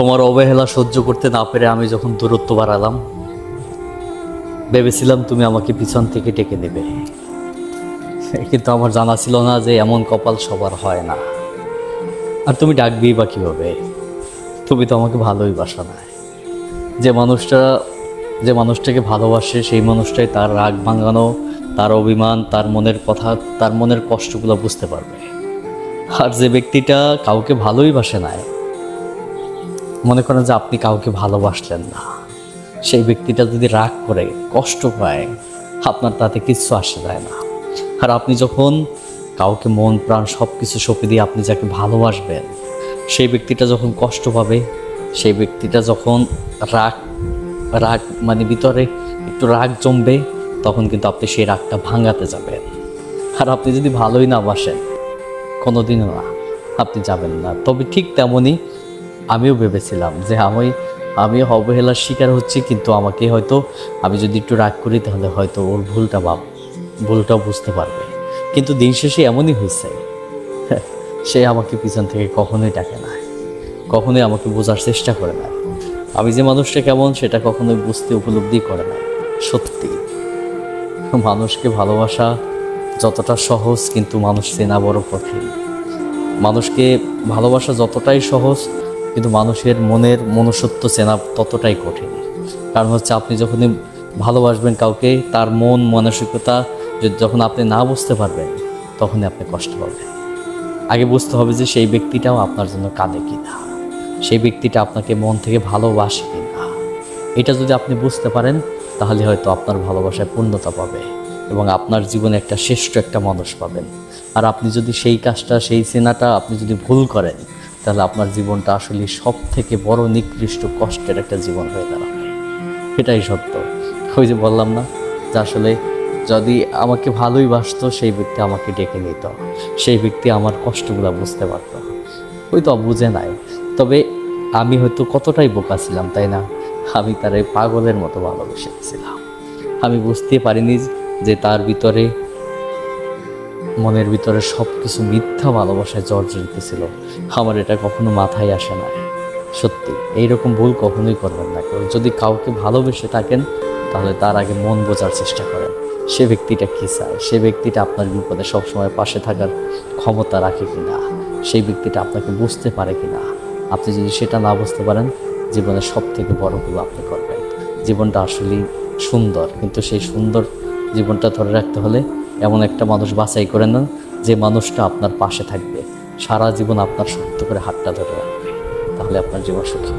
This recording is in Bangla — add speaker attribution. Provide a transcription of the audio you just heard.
Speaker 1: তোমার অবহেলা সহ্য করতে না পেরে আমি যখন দূরত্ব বাড়ালাম, ভেবেছিলাম তুমি আমাকে পিছন থেকে ডেকে নেবে, কিন্তু আমার জানা ছিল না যে এমন কপাল সবার হয় না। আর তুমি ডাকবেই বা কীভাবে? তুমি তো আমাকে ভালোই বাসা না। যে মানুষটাকে ভালোবাসে সেই মানুষটাই তার রাগ ভাঙানো, তার অভিমান, তার মনের কথা, তার মনের কষ্টগুলো বুঝতে পারবে। আর যে ব্যক্তিটা কাউকে ভালোই বাসে না, মনে করেন যে আপনি কাউকে ভালোবাসলেন না, সেই ব্যক্তিটা যদি রাগ করে কষ্ট পায়, আপনার তাতে কিচ্ছু আসে যায় না। আর আপনি যখন কাউকে মন প্রাণ সব কিছু সঁপে দিয়ে আপনি যাকে ভালোবাসবেন, সেই ব্যক্তিটা যখন কষ্ট পাবে, সেই ব্যক্তিটা যখন রাগ মানে ভিতরে একটু রাগ জমবে, তখন কিন্তু আপনি সেই রাগটা ভাঙাতে যাবেন। আর আপনি যদি ভালোই না বাসেন, কোনোদিনও না, আপনি যাবেন না। তবে ঠিক তেমনই আমিও ভেবেছিলাম যে আমি অবহেলার শিকার হচ্ছি, কিন্তু আমাকে হয়তো আমি যদি একটু রাগ করি তাহলে হয়তো ওর ভুলটাও বুঝতে পারবে। কিন্তু দিন শেষে এমনই হয়েছে, সে আমাকে পিছন থেকে কখনোই ডাকে না, কখনোই আমাকে বোঝার চেষ্টা করে না। আমি যে মানুষটা কেমন সেটা কখনোই বুঝতে উপলব্ধি করে না। সত্যি মানুষকে ভালোবাসা যতটা সহজ, কিন্তু মানুষ চেনা বড় কঠিন। মানুষকে ভালোবাসা যতটাই সহজ, কিন্তু মানুষের মনের মনুষ্যত্ব চেনা ততটাই কঠিন। কারণ হচ্ছে আপনি যখনই ভালোবাসবেন কাউকে, তার মন মানসিকতা যখন আপনি না বুঝতে পারবেন, তখনই আপনি কষ্ট পাবেন। আগে বুঝতে হবে যে সেই ব্যক্তিটাও আপনার জন্য কাঁদে কিনা, সেই ব্যক্তিটা আপনাকে মন থেকে ভালোবাসে কিনা। এটা যদি আপনি বুঝতে পারেন, তাহলে হয়তো আপনার ভালোবাসায় পূর্ণতা পাবে এবং আপনার জীবনে একটা শ্রেষ্ঠ একটা মানুষ পাবেন। আর আপনি যদি সেই কাজটা, সেই চেনাটা আপনি যদি ভুল করেন, তাহলে আপনার জীবনটা আসলে সব থেকে বড় নিকৃষ্ট কষ্টের একটা জীবন হয়ে দাঁড়াবে। এটাই সত্য। ওই যে বললাম না যে আসলে যদি আমাকে ভালোই বাসতো, সেই ব্যক্তি আমাকে ডেকে নিত, সেই ব্যক্তি আমার কষ্টগুলো বুঝতে পারত। ওই তো বুঝে নাই। তবে আমি হয়তো কতটাই বোকা ছিলাম, তাই না? আমি তার এই পাগলের মতো ভালোবেসে গেছিলাম। আমি বুঝতে পারিনি যে তার ভিতরে, মনের ভিতরে সব কিছু মিথ্যা ভালোবাসায় জর্জরিত ছিল। আমার এটা কখনো মাথায় আসে না। সত্যি এইরকম ভুল কখনোই করবেন না। যদি কাউকে ভালোবেসে থাকেন, তাহলে তার আগে মন বোঝার চেষ্টা করেন, সে ব্যক্তিটা কী চায়, সে ব্যক্তিটা আপনার বিপদে সবসময় পাশে থাকার ক্ষমতা রাখে কিনা, সেই ব্যক্তিটা আপনাকে বুঝতে পারে কিনা। আপনি যদি সেটা না বুঝতে পারেন, জীবনের সব থেকে বড় ভুল আপনি করবেন। জীবনটা আসলেই সুন্দর, কিন্তু সেই সুন্দর জীবনটা ধরে রাখতে হলে এমন একটা মানুষ বাছাই করে নেন, যে মানুষটা আপনার পাশে থাকবে, সারা জীবন আপনার শক্ত করে হাতটা ধরে রাখবে, তাহলে আপনার জীবন সুখী।